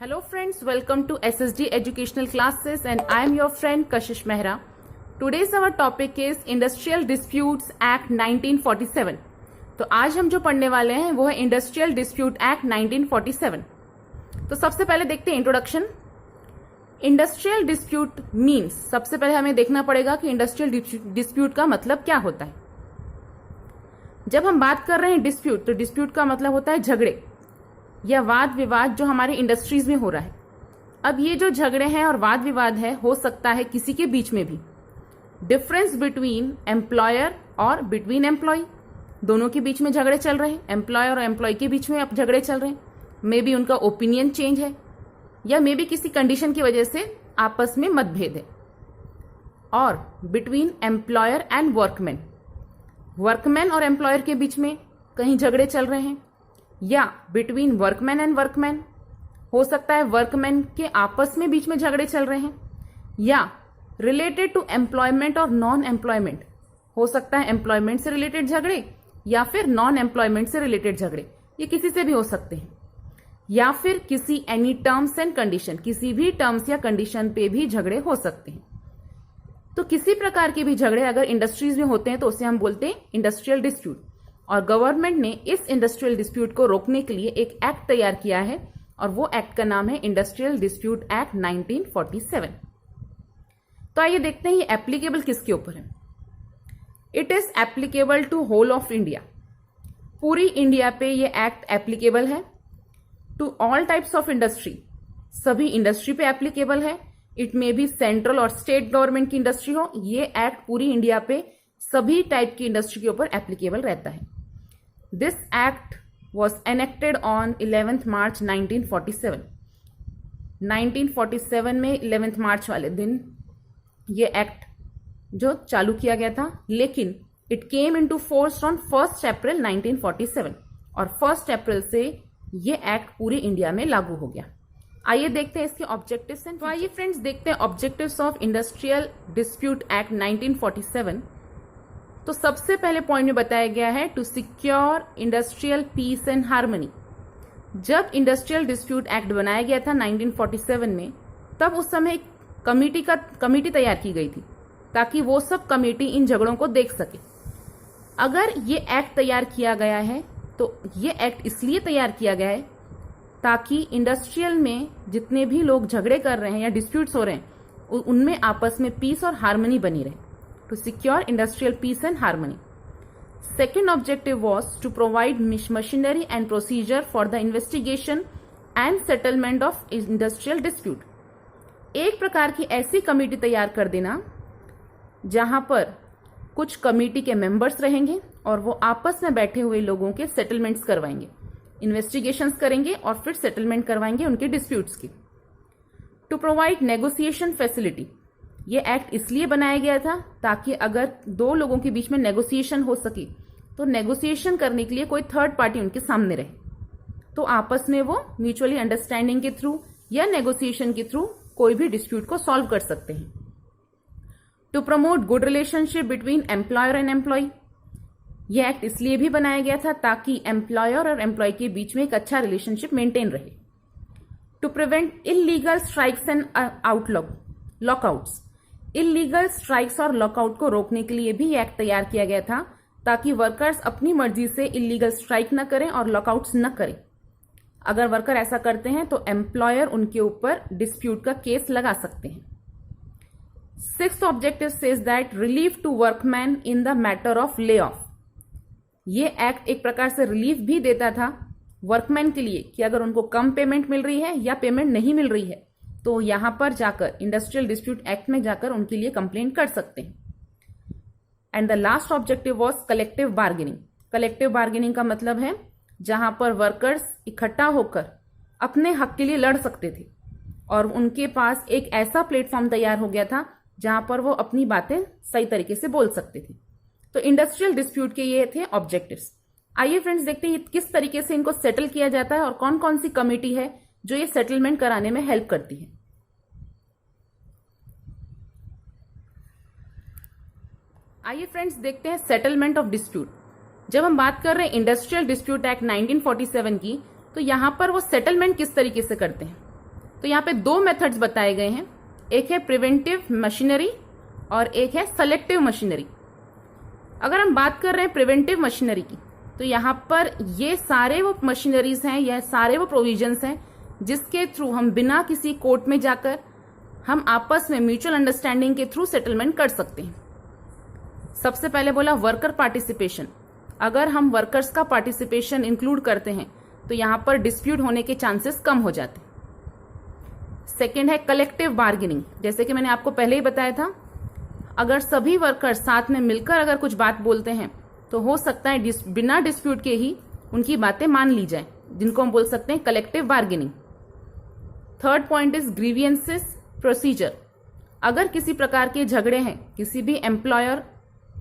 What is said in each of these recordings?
Hello friends, welcome to SSD Educational Classes and I am your friend Kashish Mehra. Today's our topic is Industrial Disputes Act 1947. तो आज हम जो पढ़ने वाले हैं वो है इंडस्ट्रियल डिस्प्यूट एक्ट 1947. तो सबसे पहले देखते हैं इंट्रोडक्शन. इंडस्ट्रियल डिस्प्यूट मीन्स, सबसे पहले हमें देखना पड़ेगा कि इंडस्ट्रियल डिस्प्यूट का मतलब क्या होता है. जब हम बात कर रहे हैं डिस्प्यूट, तो डिस्प्यूट का मतलब होता है झगड़े या वाद विवाद जो हमारे इंडस्ट्रीज में हो रहा है. अब ये जो झगड़े हैं और वाद विवाद है हो सकता है किसी के बीच में भी. डिफरेंस बिटवीन एम्प्लॉयर और बिटवीन एम्प्लॉय, दोनों के बीच में झगड़े चल रहे हैं. एम्प्लॉयर और एम्प्लॉय के बीच में अब झगड़े चल रहे हैं. मे बी उनका ओपिनियन चेंज है या मे बी किसी कंडीशन की वजह से आपस में मतभेद है. और between employer and workman, workman और एम्प्लॉयर के बीच में कहीं झगड़े चल रहे हैं. या बिटवीन वर्कमैन एंड वर्कमैन, हो सकता है वर्कमैन के आपस में बीच में झगड़े चल रहे हैं. या रिलेटेड टू एम्प्लॉयमेंट और नॉन एम्प्लॉयमेंट, हो सकता है एम्प्लॉयमेंट से रिलेटेड झगड़े या फिर नॉन एम्प्लॉयमेंट से रिलेटेड झगड़े, ये किसी से भी हो सकते हैं. या फिर किसी एनी टर्म्स एंड कंडीशन, किसी भी टर्म्स या कंडीशन पे भी झगड़े हो सकते हैं. तो किसी प्रकार के भी झगड़े अगर इंडस्ट्रीज में होते हैं तो उसे हम बोलते हैं इंडस्ट्रियल डिस्प्यूट. और गवर्नमेंट ने इस इंडस्ट्रियल डिस्प्यूट को रोकने के लिए एक एक्ट तैयार किया है और वो एक्ट का नाम है इंडस्ट्रियल डिस्प्यूट एक्ट 1947. तो आइए देखते हैं ये एप्लीकेबल किसके ऊपर है. It is applicable to whole of India, पूरी इंडिया पे ये एक्ट एप्लीकेबल है. To all types of industry, सभी इंडस्ट्री पे एप्लीकेबल है. इट मे बी सेंट्रल और स्टेट गवर्नमेंट की इंडस्ट्री हो, ये एक्ट पूरी इंडिया पे सभी टाइप की इंडस्ट्री के ऊपर एप्लीकेबल रहता है. This act was enacted on 11th मार्च 1947. 1947 में 11th मार्च वाले दिन ये एक्ट जो चालू किया गया था, लेकिन it came into force on 1st अप्रैल 1947 और 1st अप्रैल से ये एक्ट पूरे इंडिया में लागू हो गया. आइए देखते हैं इसके ऑब्जेक्टिव्स. तो आइए फ्रेंड्स देखते हैं objectives of industrial dispute act 1947. तो सबसे पहले पॉइंट में बताया गया है to secure industrial peace and harmony. जब इंडस्ट्रियल डिस्प्यूट एक्ट बनाया गया था 1947 में, तब उस समय एक कमेटी तैयार की गई थी ताकि वो सब कमेटी इन झगड़ों को देख सके. अगर ये एक्ट तैयार किया गया है तो ये एक्ट इसलिए तैयार किया गया है ताकि इंडस्ट्रियल में जितने भी लोग झगड़े कर रहे हैं या डिस्प्यूट्स हो रहे हैं उनमें आपस में पीस और हार्मनी बनी रहे. To secure industrial peace and harmony. Second objective was to provide machinery and procedure for the investigation and settlement of industrial dispute. एक प्रकार की ऐसी कमेटी तैयार कर देना जहां पर कुछ कमेटी के मेंबर्स रहेंगे और वो आपस में बैठे हुए लोगों के सेटलमेंट्स करवाएंगे, इन्वेस्टिगेशंस करेंगे और फिर सेटलमेंट करवाएंगे उनके डिस्प्यूट्स की. टू प्रोवाइड नेगोशिएशन फैसिलिटी, ये एक्ट इसलिए बनाया गया था ताकि अगर दो लोगों के बीच में नेगोशिएशन हो सके तो नेगोशिएशन करने के लिए कोई थर्ड पार्टी उनके सामने रहे, तो आपस में वो म्यूचुअली अंडरस्टैंडिंग के थ्रू या नेगोशिएशन के थ्रू कोई भी डिस्प्यूट को सॉल्व कर सकते हैं. To promote good relationship between employer and employee, यह एक्ट इसलिए भी बनाया गया था ताकि एम्प्लॉयर और एम्प्लॉय के बीच में एक अच्छा रिलेशनशिप मेंटेन रहे. To prevent illegal strikes and lockouts, illegal strikes और लॉकआउट को रोकने के लिए भी ये एक्ट तैयार किया गया था ताकि वर्कर्स अपनी मर्जी से इलीगल स्ट्राइक न करें और लॉकआउट्स न करें. अगर वर्कर ऐसा करते हैं तो एम्प्लॉयर उनके ऊपर डिस्प्यूट का केस लगा सकते हैं. Sixth objective says that relief to workman in the matter of lay off, ये एक्ट एक प्रकार से रिलीफ भी देता था वर्कमैन के लिए कि अगर उनको कम पेमेंट मिल रही है या पेमेंट नहीं मिल रही है तो यहां पर जाकर इंडस्ट्रियल डिस्प्यूट एक्ट में जाकर उनके लिए कंप्लेन कर सकते हैं. And the last objective was collective bargaining. Collective bargaining का मतलब है जहां पर वर्कर्स इकट्ठा होकर अपने हक के लिए लड़ सकते थे और उनके पास एक ऐसा प्लेटफॉर्म तैयार हो गया था जहां पर वो अपनी बातें सही तरीके से बोल सकते थे. तो इंडस्ट्रियल डिस्प्यूट के ये थे ऑब्जेक्टिव्स. आइए फ्रेंड्स देखते हैं किस तरीके से इनको सेटल किया जाता है और कौन कौन सी कमेटी है जो ये सेटलमेंट कराने में हेल्प करती है. आइए फ्रेंड्स देखते हैं सेटलमेंट ऑफ डिस्प्यूट. जब हम बात कर रहे हैं इंडस्ट्रियल डिस्प्यूट एक्ट 1947 की, तो यहां पर वो सेटलमेंट किस तरीके से करते हैं. तो यहाँ पे दो मेथड्स बताए गए हैं, एक है प्रिवेंटिव मशीनरी और एक है सेलेक्टिव मशीनरी। अगर हम बात कर रहे हैं प्रिवेंटिव मशीनरी की, तो यहाँ पर ये सारे वो मशीनरीज हैं, यह सारे वो प्रोविजंस हैं जिसके थ्रू हम बिना किसी कोर्ट में जाकर हम आपस में म्यूचुअल अंडरस्टैंडिंग के थ्रू सेटलमेंट कर सकते हैं। सबसे पहले बोला वर्कर पार्टिसिपेशन। अगर हम वर्कर्स का पार्टिसिपेशन इंक्लूड करते हैं तो यहां पर डिस्प्यूट होने के चांसेस कम हो जाते हैं। सेकेंड है कलेक्टिव बार्गेनिंग। जैसे कि मैंने आपको पहले ही बताया था, अगर सभी वर्कर्स साथ में मिलकर अगर कुछ बात बोलते हैं तो हो सकता है बिना डिस्प्यूट के ही उनकी बातें मान ली जाए, जिनको हम बोल सकते हैं collective bargaining. Third point is grievances procedure. अगर किसी प्रकार के झगड़े हैं किसी भी एम्प्लॉयर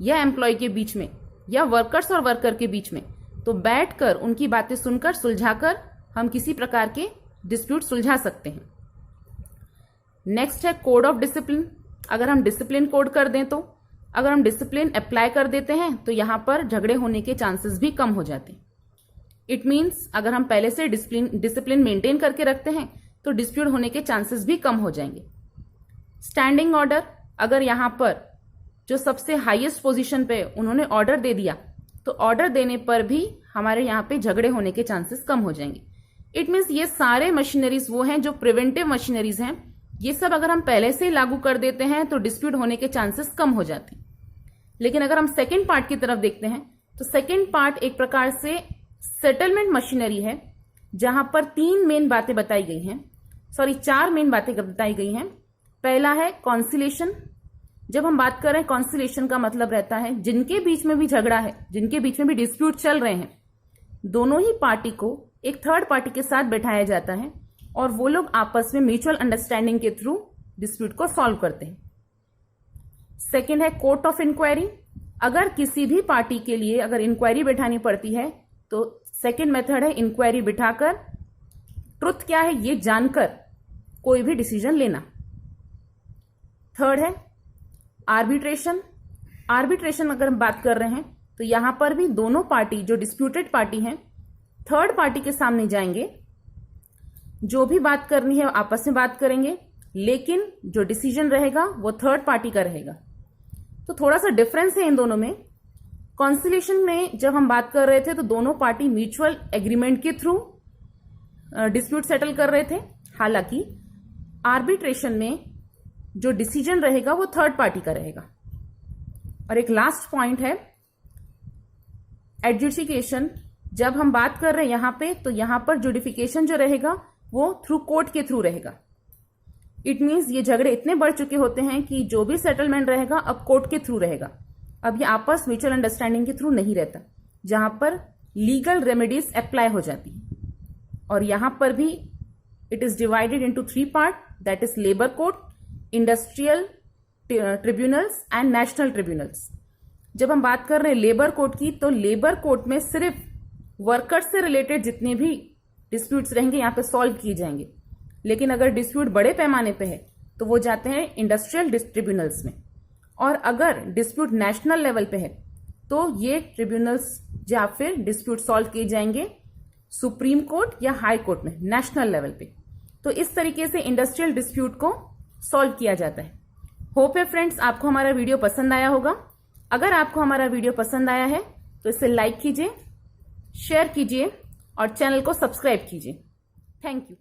या एम्प्लॉय के बीच में या वर्कर्स और वर्कर के बीच में, तो बैठकर उनकी बातें सुनकर सुलझाकर हम किसी प्रकार के डिस्प्यूट सुलझा सकते हैं। नेक्स्ट है कोड ऑफ डिसिप्लिन। अगर हम डिसिप्लिन कोड कर दें तो अगर हम डिसिप्लिन अप्लाई कर देते हैं तो यहां पर झगड़े होने के चांसेस भी कम हो जाते हैं। इट मीन्स अगर हम पहले से डिसिप्लिन मेंटेन करके रखते हैं तो डिस्प्यूट होने के चांसेस भी कम हो जाएंगे। Standing order. अगर यहां पर जो सबसे हाईएस्ट पोजीशन पे उन्होंने ऑर्डर दे दिया तो ऑर्डर देने पर भी हमारे यहाँ पे झगड़े होने के चांसेस कम हो जाएंगे। इट मीन्स ये सारे मशीनरीज वो हैं जो प्रिवेंटिव मशीनरीज हैं, ये सब अगर हम पहले से ही लागू कर देते हैं तो डिस्प्यूट होने के चांसेस कम हो जाते हैं। लेकिन अगर हम सेकेंड पार्ट की तरफ देखते हैं तो सेकेंड पार्ट एक प्रकार से सेटलमेंट मशीनरी है, जहां पर चार मेन बातें बताई गई हैं। पहला है कॉन्सिलेशन। जब हम बात कर रहे हैं कॉन्सिलेशन का मतलब रहता है जिनके बीच में भी झगड़ा है, जिनके बीच में भी डिस्प्यूट चल रहे हैं, दोनों ही पार्टी को एक थर्ड पार्टी के साथ बैठाया जाता है और वो लोग आपस में म्यूचुअल अंडरस्टैंडिंग के थ्रू डिस्प्यूट को सॉल्व करते हैं। सेकेंड है कोर्ट ऑफ इंक्वायरी। अगर किसी भी पार्टी के लिए अगर इंक्वायरी बैठानी पड़ती है तो सेकेंड मेथड है इंक्वायरी बिठाकर ट्रुथ क्या है ये जानकर कोई भी डिसीजन लेना। थर्ड है आर्बिट्रेशन। आर्बिट्रेशन अगर हम बात कर रहे हैं तो यहां पर भी दोनों पार्टी जो डिस्प्यूटेड पार्टी हैं थर्ड पार्टी के सामने जाएंगे, जो भी बात करनी है आपस में बात करेंगे, लेकिन जो डिसीजन रहेगा वो थर्ड पार्टी का रहेगा। तो थोड़ा सा डिफरेंस है इन दोनों में। कॉन्सिलेशन में जब हम बात कर रहे थे तो दोनों पार्टी म्यूचुअल एग्रीमेंट के थ्रू डिस्प्यूट सेटल कर रहे थे, हालांकि आर्बिट्रेशन में जो डिसीजन रहेगा वो थर्ड पार्टी का रहेगा। और एक लास्ट पॉइंट है एडजुडिकेशन। जब हम बात कर रहे हैं यहां पे तो यहां पर जुडिफिकेशन जो रहेगा वो थ्रू कोर्ट के थ्रू रहेगा। इट मीन्स ये झगड़े इतने बढ़ चुके होते हैं कि जो भी सेटलमेंट रहेगा अब कोर्ट के थ्रू रहेगा। अब ये आपस म्यूचुअल अंडरस्टैंडिंग के थ्रू नहीं रहता, जहां पर लीगल रेमेडीज अप्लाई हो जाती है। और यहां पर भी it is divided into 3 part, that is labour court, industrial tribunals and national tribunals. जब हम बात कर रहे हैं लेबर कोर्ट की तो लेबर कोर्ट में सिर्फ वर्कर्स से रिलेटेड जितने भी डिस्प्यूट्स रहेंगे यहां पे सॉल्व किए जाएंगे। लेकिन अगर डिस्प्यूट बड़े पैमाने पे है तो वो जाते हैं इंडस्ट्रियल ट्रिब्यूनल्स में। और अगर डिस्प्यूट नेशनल लेवल पे है तो ये ट्रिब्यूनल्स या फिर डिस्प्यूट सॉल्व किए जाएंगे सुप्रीम कोर्ट या हाई कोर्ट में नेशनल लेवल पे। तो इस तरीके से इंडस्ट्रियल डिस्प्यूट को सॉल्व किया जाता है। होप है फ्रेंड्स आपको हमारा वीडियो पसंद आया होगा। अगर आपको हमारा वीडियो पसंद आया है तो इसे लाइक कीजिए, शेयर कीजिए और चैनल को सब्सक्राइब कीजिए। Thank you.